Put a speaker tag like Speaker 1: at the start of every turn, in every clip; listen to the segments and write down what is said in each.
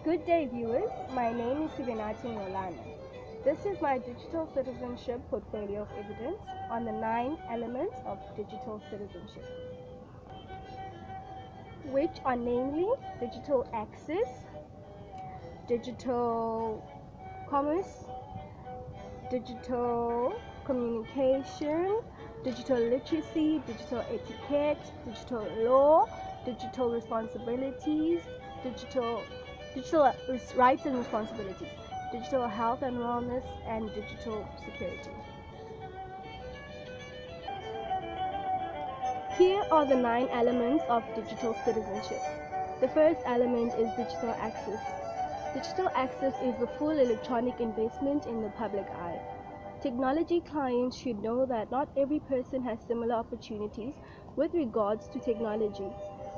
Speaker 1: Good day, viewers. My name is Sivenathi-Digital. This is my digital citizenship portfolio of evidence on the 9 elements of digital citizenship, which are namely digital access, digital commerce, digital communication, digital literacy, digital etiquette, digital law, digital responsibilities, digital rights and responsibilities, digital health and wellness, and digital security. Here are the 9 elements of digital citizenship. The first element is digital access. Digital access is the full electronic investment in the public eye. Technology clients should know that not every person has similar opportunities with regards to technology.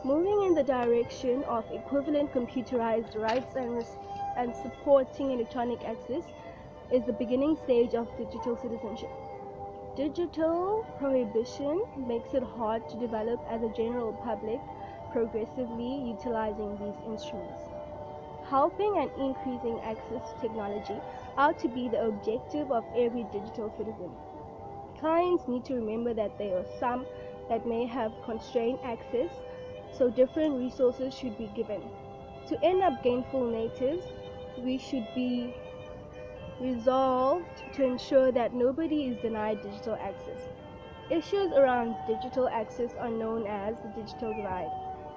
Speaker 1: Moving in the direction of equivalent computerized rights and supporting electronic access is the beginning stage of digital citizenship. Digital prohibition makes it hard to develop as a general public progressively utilizing these instruments. Helping and increasing access to technology ought to be the objective of every digital citizen. Clients need to remember that there are some that may have constrained access, so different resources should be given. To end up gainful natives, we should be resolved to ensure that nobody is denied digital access. Issues around digital access are known as the digital divide.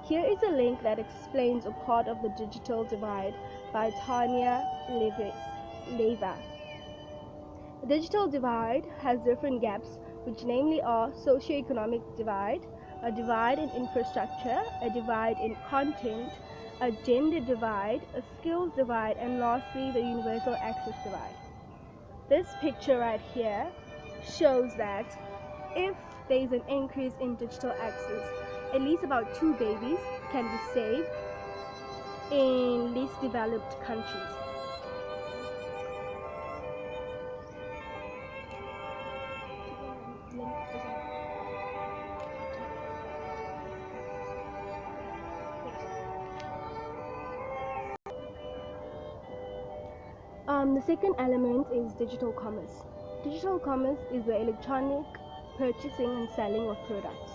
Speaker 1: Here is a link that explains a part of the digital divide by Tanya Leva. The digital divide has different gaps, which namely are socioeconomic divide, a divide in infrastructure, a divide in content, a gender divide, a skills divide, and lastly, the universal access divide. This picture right here shows that if there is an increase in digital access, at least about 2 babies can be saved in least developed countries. The second element is digital commerce. Digital commerce is the electronic purchasing and selling of products.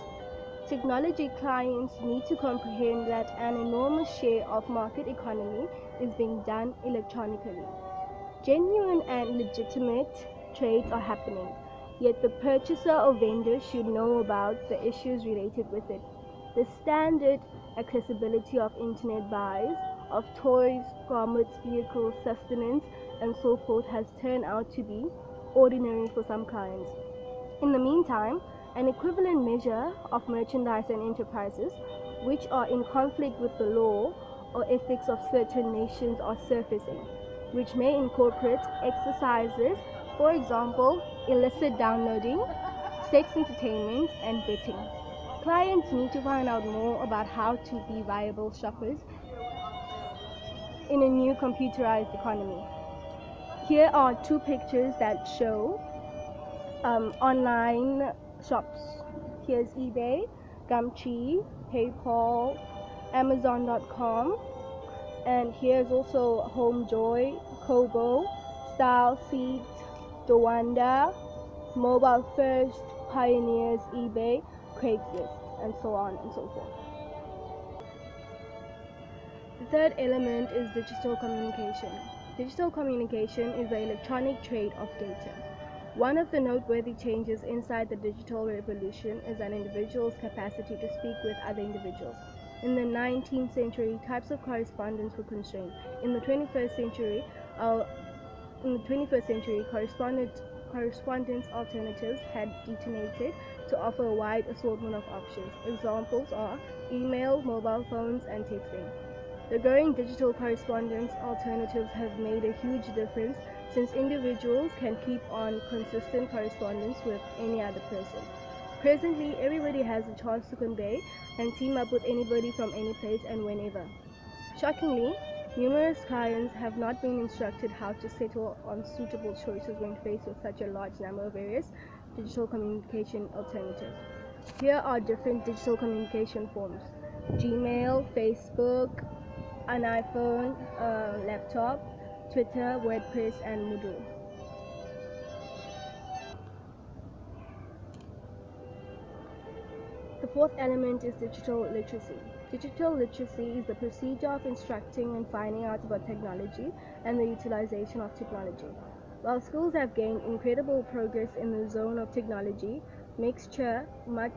Speaker 1: Technology clients need to comprehend that an enormous share of market economy is being done electronically. Genuine and legitimate trades are happening, yet the purchaser or vendor should know about the issues related with it. The standard accessibility of internet buys of toys, garments, vehicles, sustenance, and so forth has turned out to be ordinary for some clients. In the meantime, an equivalent measure of merchandise and enterprises which are in conflict with the law or ethics of certain nations are surfacing, which may incorporate exercises, for example, illicit downloading, sex entertainment, and betting. Clients need to find out more about how to be viable shoppers in a new computerized economy. Here are 2 pictures that show online shops. Here's eBay, Gumtree, PayPal, Amazon.com, and here's also HomeJoy, Kobo, StyleSeat, Dowanda, Mobile First, Pioneers, eBay, Craigslist, and so on and so forth. The third element is digital communication. Digital communication is the electronic trade of data. One of the noteworthy changes inside the digital revolution is an individual's capacity to speak with other individuals. In the 19th century, types of correspondence were constrained. In the 21st century, correspondence alternatives had detonated to offer a wide assortment of options. Examples are email, mobile phones, and texting. The growing digital correspondence alternatives have made a huge difference since individuals can keep on consistent correspondence with any other person. Presently, everybody has a chance to convey and team up with anybody from any place and whenever. Shockingly, numerous clients have not been instructed how to settle on suitable choices when faced with such a large number of various digital communication alternatives. Here are different digital communication forms: Gmail, Facebook, an iPhone, laptop, Twitter, WordPress, and Moodle. The fourth element is digital literacy. Digital literacy is the procedure of instructing and finding out about technology and the utilization of technology. While schools have gained incredible progress in the zone of technology, much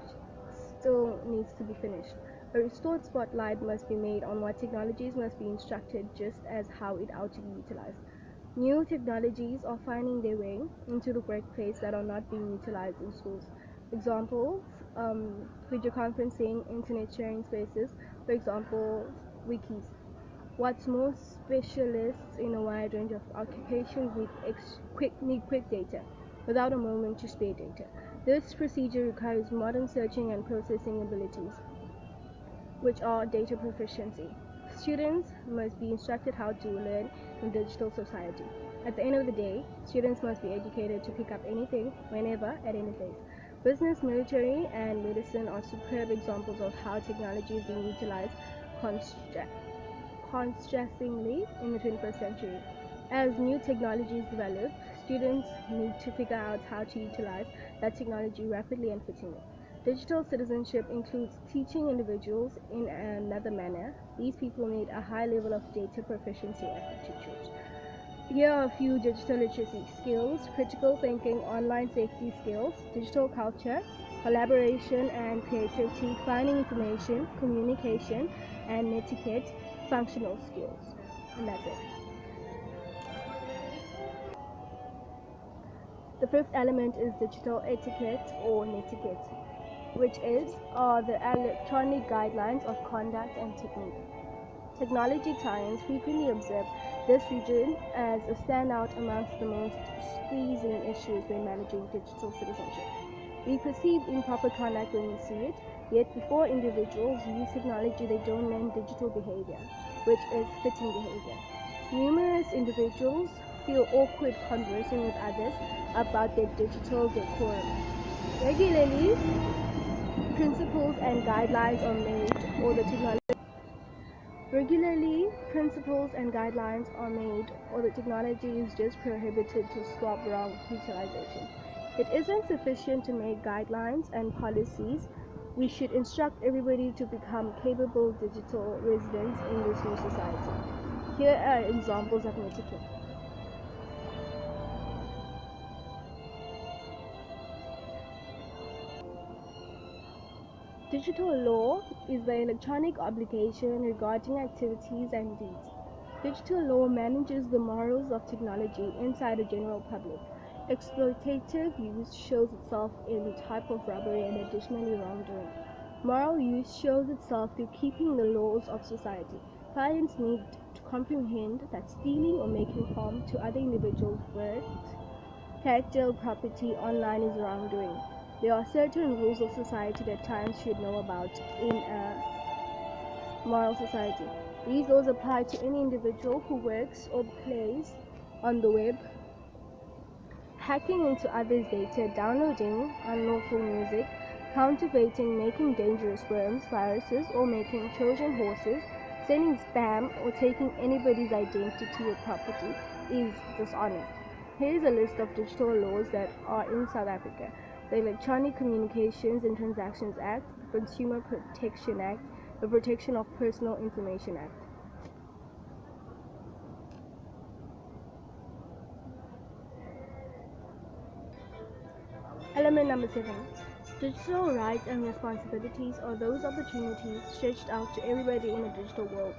Speaker 1: still needs to be finished. A restored spotlight must be made on what technologies must be instructed just as how it ought to be utilized. New technologies are finding their way into the workplace that are not being utilized in schools. Examples, video conferencing, internet sharing spaces, for example, wikis. What's more, specialists in a wide range of occupations need quick data, without a moment to spare data. This procedure requires modern searching and processing abilities, which are data proficiency. Students must be instructed how to learn in digital society. At the end of the day, students must be educated to pick up anything, whenever, at any place. Business, military, and medicine are superb examples of how technology is being utilized contrastingly in the 21st century. As new technologies develop, students need to figure out how to utilize that technology rapidly and fittingly. Digital citizenship includes teaching individuals in another manner. These people need a high level of data proficiency and aptitude. Here are a few digital literacy skills: critical thinking, online safety skills, digital culture, collaboration and creativity, finding information, communication and etiquette, functional skills. And that's it. The fifth element is digital etiquette or netiquette, which are the electronic guidelines of conduct and technique. Technology science frequently observe this region as a standout amongst the most squeezing issues when managing digital citizenship. We perceive improper conduct when we see it, yet before individuals use technology, they don't learn digital behavior, which is fitting behavior. Numerous individuals feel awkward conversing with others about their digital decorum. Regularly, principles and guidelines are made, or the technology is just prohibited to stop wrong utilization. It isn't sufficient to make guidelines and policies. We should instruct everybody to become capable digital residents in this new society. Here are examples of netiquette. Digital law is the electronic obligation regarding activities and deeds. Digital law manages the morals of technology inside the general public. Exploitative use shows itself in type of robbery and additionally wrongdoing. Moral use shows itself through keeping the laws of society. Clients need to comprehend that stealing or making harm to other individuals' worth, character, or property online is wrongdoing. There are certain rules of society that clients should know about in a moral society. These laws apply to any individual who works or plays on the web, hacking into others' data, downloading unlawful music, counterfeiting, making dangerous worms, viruses, or making Trojan horses, sending spam, or taking anybody's identity or property is dishonest. Here is a list of digital laws that are in South Africa: the Electronic Communications and Transactions Act, the Consumer Protection Act, the Protection of Personal Information Act. Element number 7. Digital rights and responsibilities are those opportunities stretched out to everybody in a digital world.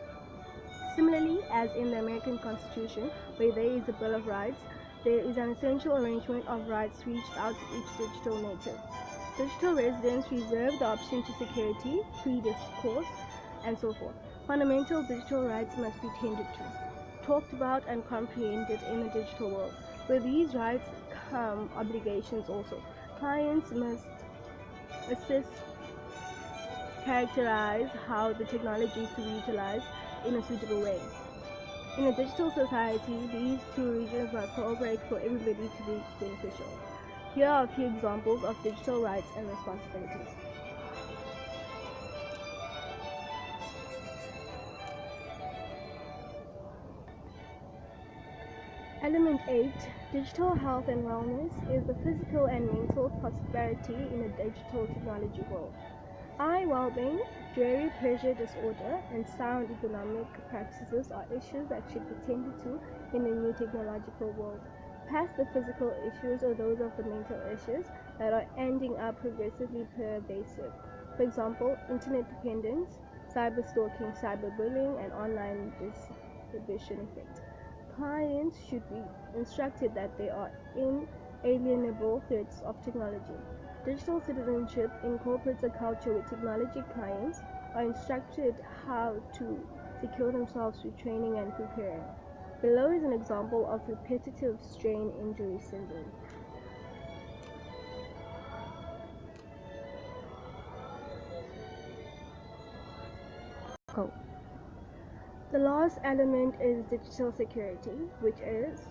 Speaker 1: Similarly, as in the American Constitution, where there is a Bill of Rights, there is an essential arrangement of rights reached out to each digital native. Digital residents reserve the option to security, free discourse, and so forth. Fundamental digital rights must be tended to, talked about, and comprehended in the digital world. With these rights come obligations also. Clients must assess, characterize how the technology is to be utilized in a suitable way. In a digital society, these two regions must cooperate for everybody to be beneficial. Here are a few examples of digital rights and responsibilities. Element 8, digital health and wellness, is the physical and mental prosperity in a digital technology world. Eye well-being, jury pressure disorder, and sound economic practices are issues that should be tended to in the new technological world. Past the physical issues or those of the mental issues that are ending up progressively pervasive. For example, internet dependence, cyber stalking, cyberbullying, and online distribution effect. Clients should be instructed that they are inalienable threats of technology. Digital citizenship incorporates a culture where technology clients are instructed how to secure themselves through training and preparing. Below is an example of repetitive strain injury syndrome. The last element is digital security, which is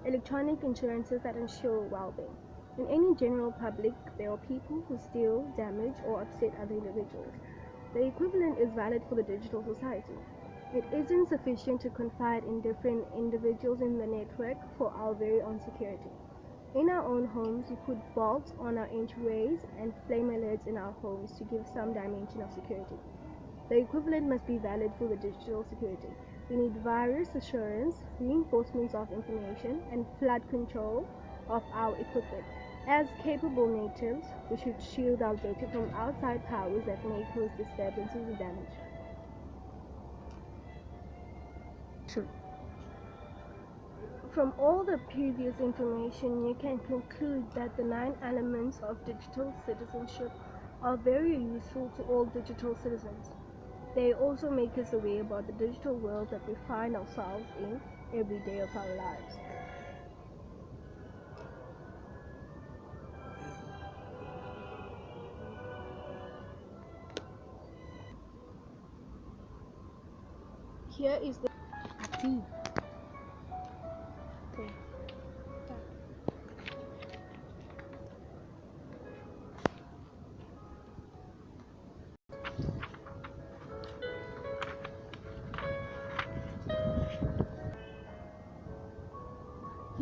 Speaker 1: electronic insurances that ensure well-being. In any general public, there are people who steal, damage, or upset other individuals. The equivalent is valid for the digital society. It isn't sufficient to confide in different individuals in the network for our very own security. In our own homes, we put bolts on our entryways and flame alerts in our homes to give some dimension of security. The equivalent must be valid for the digital security. We need virus assurance, reinforcements of information, and flood control of our equipment. As capable natives, we should shield our data from outside powers that may cause disturbances or damage. True. From all the previous information, you can conclude that the 9 elements of digital citizenship are very useful to all digital citizens. They also make us aware about the digital world that we find ourselves in every day of our lives. Here is the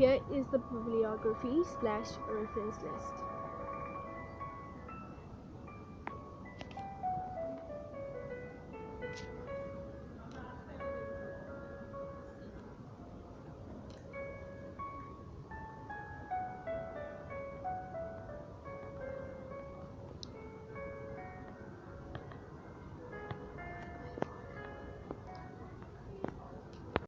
Speaker 1: Here is the bibliography/reference list.